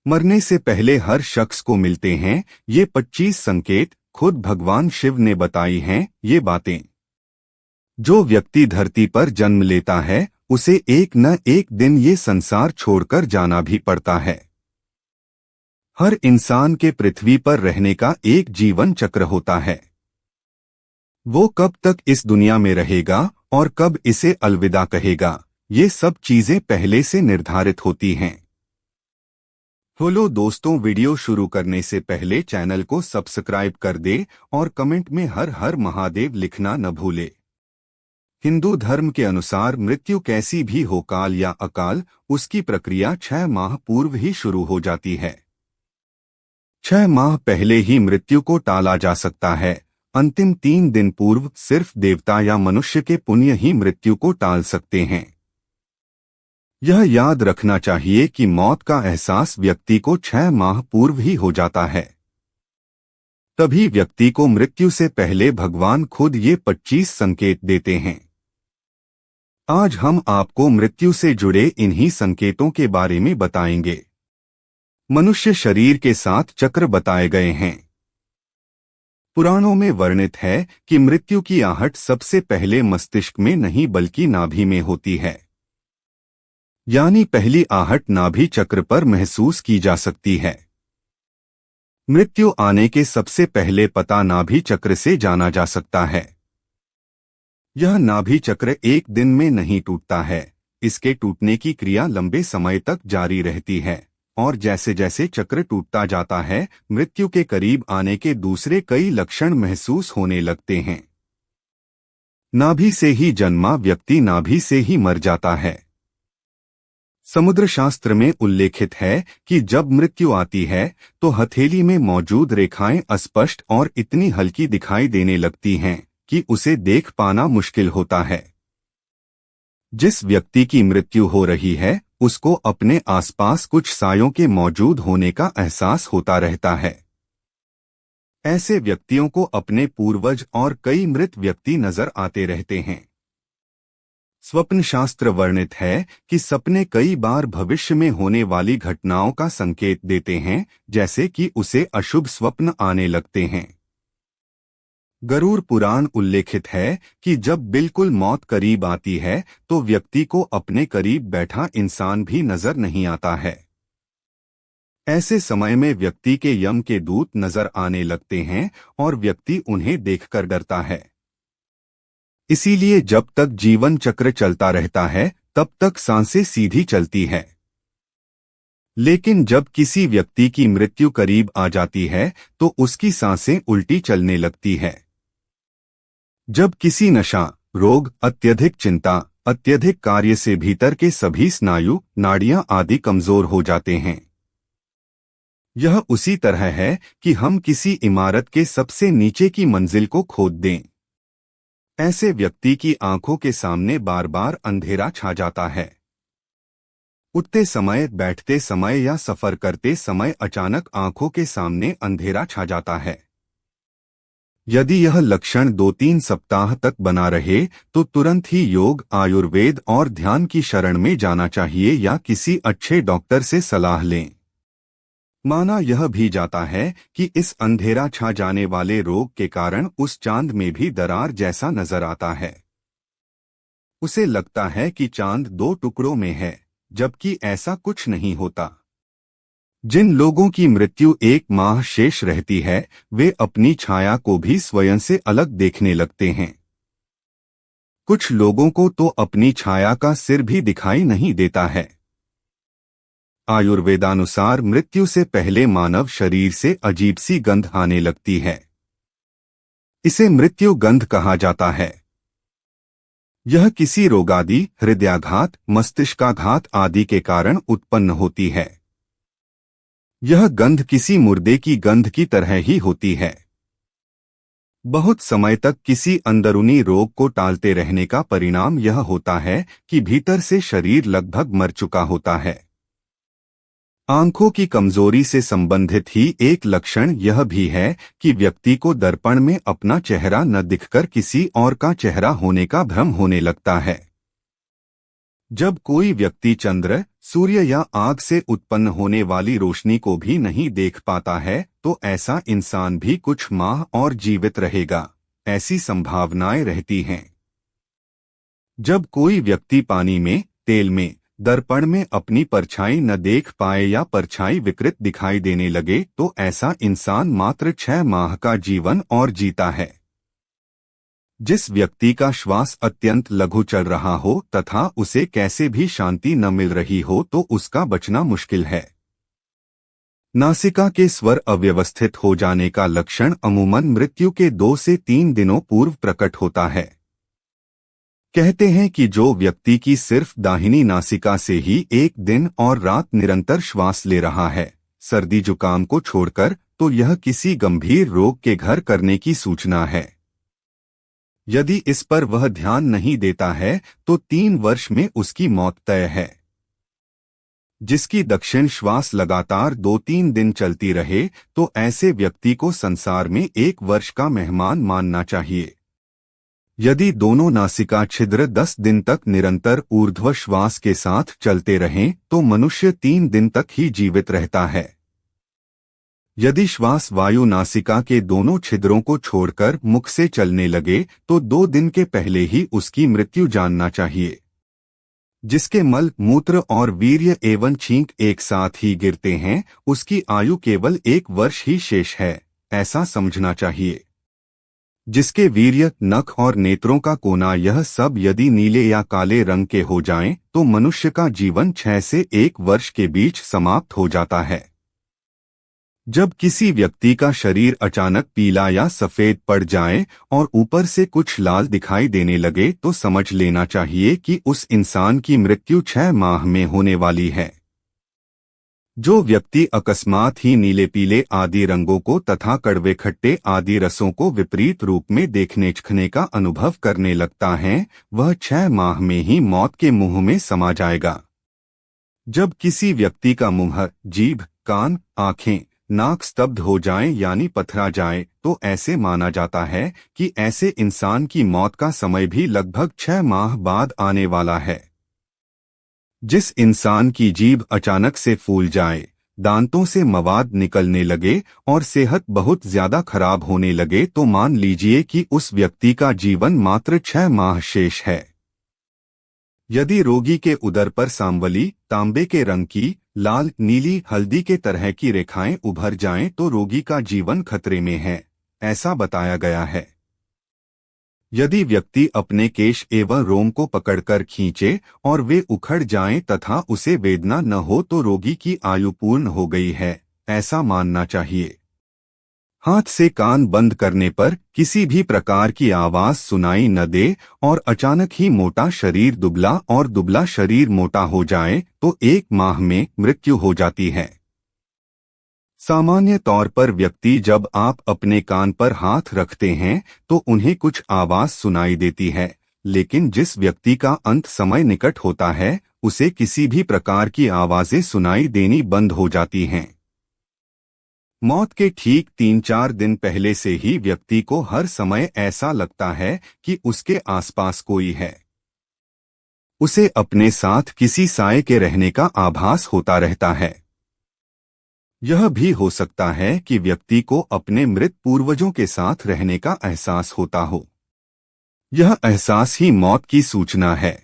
मरने से पहले हर शख्स को मिलते हैं ये 25 संकेत। खुद भगवान शिव ने बताई हैं ये बातें। जो व्यक्ति धरती पर जन्म लेता है उसे एक न एक दिन ये संसार छोड़कर जाना भी पड़ता है। हर इंसान के पृथ्वी पर रहने का एक जीवन चक्र होता है। वो कब तक इस दुनिया में रहेगा और कब इसे अलविदा कहेगा, ये सब चीजें पहले से निर्धारित होती हैं। हेलो दोस्तों, वीडियो शुरू करने से पहले चैनल को सब्सक्राइब कर दे और कमेंट में हर हर महादेव लिखना न भूले। हिंदू धर्म के अनुसार मृत्यु कैसी भी हो, काल या अकाल, उसकी प्रक्रिया 6 माह पूर्व ही शुरू हो जाती है। 6 माह पहले ही मृत्यु को टाला जा सकता है। अंतिम 3 दिन पूर्व सिर्फ देवता या मनुष्य के पुण्य ही मृत्यु को टाल सकते हैं। यह याद रखना चाहिए कि मौत का एहसास व्यक्ति को 6 माह पूर्व ही हो जाता है। तभी व्यक्ति को मृत्यु से पहले भगवान खुद ये 25 संकेत देते हैं। आज हम आपको मृत्यु से जुड़े इन्हीं संकेतों के बारे में बताएंगे। मनुष्य शरीर के 7 चक्र बताए गए हैं। पुराणों में वर्णित है कि मृत्यु की आहट सबसे पहले मस्तिष्क में नहीं बल्कि नाभि में होती है। यानी पहली आहट नाभि चक्र पर महसूस की जा सकती है। मृत्यु आने के सबसे पहले पता नाभि चक्र से जाना जा सकता है। यह नाभि चक्र एक दिन में नहीं टूटता है। इसके टूटने की क्रिया लंबे समय तक जारी रहती है और जैसे जैसे चक्र टूटता जाता है मृत्यु के करीब आने के दूसरे कई लक्षण महसूस होने लगते हैं। नाभि से ही जन्मा व्यक्ति नाभि से ही मर जाता है। समुद्र शास्त्र में उल्लेखित है कि जब मृत्यु आती है तो हथेली में मौजूद रेखाएं अस्पष्ट और इतनी हल्की दिखाई देने लगती हैं कि उसे देख पाना मुश्किल होता है। जिस व्यक्ति की मृत्यु हो रही है उसको अपने आसपास कुछ सायों के मौजूद होने का एहसास होता रहता है। ऐसे व्यक्तियों को अपने पूर्वज और कई मृत व्यक्ति नजर आते रहते हैं। स्वप्न शास्त्र वर्णित है कि सपने कई बार भविष्य में होने वाली घटनाओं का संकेत देते हैं, जैसे कि उसे अशुभ स्वप्न आने लगते हैं। गरुड़ पुराण उल्लेखित है कि जब बिल्कुल मौत करीब आती है तो व्यक्ति को अपने करीब बैठा इंसान भी नजर नहीं आता है। ऐसे समय में व्यक्ति के यम के दूत नजर आने लगते हैं और व्यक्ति उन्हें देखकर डरता है। इसीलिए जब तक जीवन चक्र चलता रहता है तब तक सांसें सीधी चलती है। लेकिन जब किसी व्यक्ति की मृत्यु करीब आ जाती है तो उसकी सांसें उल्टी चलने लगती है। जब किसी नशा, रोग, अत्यधिक चिंता, अत्यधिक कार्य से भीतर के सभी स्नायु, नाड़ियां आदि कमजोर हो जाते हैं। यह उसी तरह है कि हम किसी इमारत के सबसे नीचे की मंजिल को खोद दें। ऐसे व्यक्ति की आंखों के सामने बार बार अंधेरा छा जाता है। उठते समय, बैठते समय या सफर करते समय अचानक आंखों के सामने अंधेरा छा जाता है। यदि यह लक्षण 2-3 सप्ताह तक बना रहे तो तुरंत ही योग, आयुर्वेद और ध्यान की शरण में जाना चाहिए या किसी अच्छे डॉक्टर से सलाह लें। माना यह भी जाता है कि इस अंधेरा छा जाने वाले रोग के कारण उस चांद में भी दरार जैसा नजर आता है। उसे लगता है कि चांद 2 टुकड़ों में है, जबकि ऐसा कुछ नहीं होता। जिन लोगों की मृत्यु 1 माह शेष रहती है वे अपनी छाया को भी स्वयं से अलग देखने लगते हैं। कुछ लोगों को तो अपनी छाया का सिर भी दिखाई नहीं देता है। आयुर्वेदानुसार मृत्यु से पहले मानव शरीर से अजीब सी गंध आने लगती है। इसे मृत्यु गंध कहा जाता है। यह किसी रोगादि, हृदयाघात, मस्तिष्काघात आदि के कारण उत्पन्न होती है। यह गंध किसी मुर्दे की गंध की तरह ही होती है। बहुत समय तक किसी अंदरूनी रोग को टालते रहने का परिणाम यह होता है कि भीतर से शरीर लगभग मर चुका होता है। आंखों की कमजोरी से संबंधित ही एक लक्षण यह भी है कि व्यक्ति को दर्पण में अपना चेहरा न दिखकर किसी और का चेहरा होने का भ्रम होने लगता है। जब कोई व्यक्ति चंद्र, सूर्य या आग से उत्पन्न होने वाली रोशनी को भी नहीं देख पाता है, तो ऐसा इंसान भी कुछ माह और जीवित रहेगा, ऐसी संभावनाएं रहती हैं। जब कोई व्यक्ति पानी में, तेल में, दर्पण में अपनी परछाई न देख पाए या परछाई विकृत दिखाई देने लगे, तो ऐसा इंसान मात्र 6 माह का जीवन और जीता है। जिस व्यक्ति का श्वास अत्यंत लघु चल रहा हो तथा उसे कैसे भी शांति न मिल रही हो, तो उसका बचना मुश्किल है। नासिका के स्वर अव्यवस्थित हो जाने का लक्षण अमूमन मृत्यु के 2 से 3 दिनों पूर्व प्रकट होता है। कहते हैं कि जो व्यक्ति की सिर्फ दाहिनी नासिका से ही एक दिन और रात निरंतर श्वास ले रहा है, सर्दी जुकाम को छोड़कर, तो यह किसी गंभीर रोग के घर करने की सूचना है। यदि इस पर वह ध्यान नहीं देता है तो 3 वर्ष में उसकी मौत तय है। जिसकी दक्षिण श्वास लगातार 2-3 दिन चलती रहे, तो ऐसे व्यक्ति को संसार में 1 वर्ष का मेहमान मानना चाहिए। यदि दोनों नासिका छिद्र 10 दिन तक निरंतर ऊर्ध्व श्वास के साथ चलते रहें, तो मनुष्य 3 दिन तक ही जीवित रहता है। यदि श्वास वायु नासिका के दोनों छिद्रों को छोड़कर मुख से चलने लगे, तो 2 दिन के पहले ही उसकी मृत्यु जानना चाहिए। जिसके मल, मूत्र और वीर्य एवं छींक एक साथ ही गिरते हैं, उसकी आयु केवल 1 वर्ष ही शेष है, ऐसा समझना चाहिए। जिसके वीर्य, नख और नेत्रों का कोना, यह सब यदि नीले या काले रंग के हो जाएं, तो मनुष्य का जीवन 6 से 1 वर्ष के बीच समाप्त हो जाता है। जब किसी व्यक्ति का शरीर अचानक पीला या सफेद पड़ जाए और ऊपर से कुछ लाल दिखाई देने लगे, तो समझ लेना चाहिए कि उस इंसान की मृत्यु 6 माह में होने वाली है। जो व्यक्ति अकस्मात ही नीले पीले आदि रंगों को तथा कड़वे खट्टे आदि रसों को विपरीत रूप में देखने चखने का अनुभव करने लगता है, वह 6 माह में ही मौत के मुंह में समा जाएगा। जब किसी व्यक्ति का मुंह, जीभ, कान, आंखें, नाक स्तब्ध हो जाएं यानी पथरा जाए, तो ऐसे माना जाता है कि ऐसे इंसान की मौत का समय भी लगभग 6 माह बाद आने वाला है। जिस इंसान की जीभ अचानक से फूल जाए, दांतों से मवाद निकलने लगे और सेहत बहुत ज्यादा खराब होने लगे, तो मान लीजिए कि उस व्यक्ति का जीवन मात्र 6 माह शेष है। यदि रोगी के उदर पर सांवली, तांबे के रंग की, लाल, नीली, हल्दी के तरह की रेखाएं उभर जाएं, तो रोगी का जीवन खतरे में है, ऐसा बताया गया है। यदि व्यक्ति अपने केश एवं रोम को पकड़कर खींचे और वे उखड़ जाएं तथा उसे वेदना न हो, तो रोगी की आयु पूर्ण हो गई है, ऐसा मानना चाहिए। हाथ से कान बंद करने पर किसी भी प्रकार की आवाज सुनाई न दे और अचानक ही मोटा शरीर दुबला और दुबला शरीर मोटा हो जाए, तो 1 माह में मृत्यु हो जाती है। सामान्य तौर पर व्यक्ति जब आप अपने कान पर हाथ रखते हैं तो उन्हें कुछ आवाज सुनाई देती है, लेकिन जिस व्यक्ति का अंत समय निकट होता है, उसे किसी भी प्रकार की आवाजें सुनाई देनी बंद हो जाती हैं। मौत के ठीक 3-4 दिन पहले से ही व्यक्ति को हर समय ऐसा लगता है कि उसके आसपास कोई है। उसे अपने साथ किसी साए के रहने का आभास होता रहता है। यह भी हो सकता है कि व्यक्ति को अपने मृत पूर्वजों के साथ रहने का एहसास होता हो। यह एहसास ही मौत की सूचना है।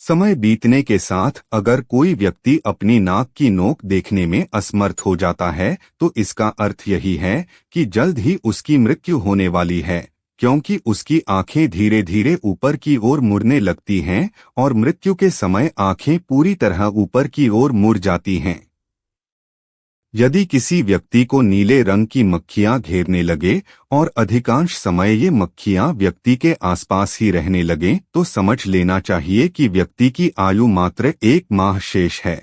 समय बीतने के साथ अगर कोई व्यक्ति अपनी नाक की नोक देखने में असमर्थ हो जाता है, तो इसका अर्थ यही है कि जल्द ही उसकी मृत्यु होने वाली है, क्योंकि उसकी आंखें धीरे धीरे ऊपर की ओर मुड़ने लगती हैं और मृत्यु के समय आंखें पूरी तरह ऊपर की ओर मुड़ जाती हैं। यदि किसी व्यक्ति को नीले रंग की मक्खियां घेरने लगे और अधिकांश समय ये मक्खियां व्यक्ति के आसपास ही रहने लगें, तो समझ लेना चाहिए कि व्यक्ति की आयु मात्र 1 माह शेष है।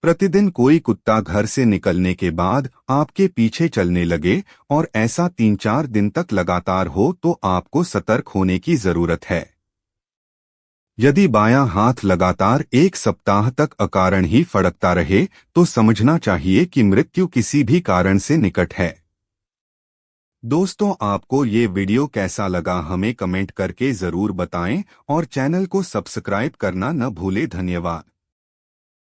प्रतिदिन कोई कुत्ता घर से निकलने के बाद आपके पीछे चलने लगे और ऐसा 3-4 दिन तक लगातार हो, तो आपको सतर्क होने की जरूरत है। यदि बायां हाथ लगातार 1 सप्ताह तक अकारण ही फड़कता रहे, तो समझना चाहिए कि मृत्यु किसी भी कारण से निकट है। दोस्तों, आपको ये वीडियो कैसा लगा हमें कमेंट करके ज़रूर बताएं और चैनल को सब्सक्राइब करना न भूलें। धन्यवाद।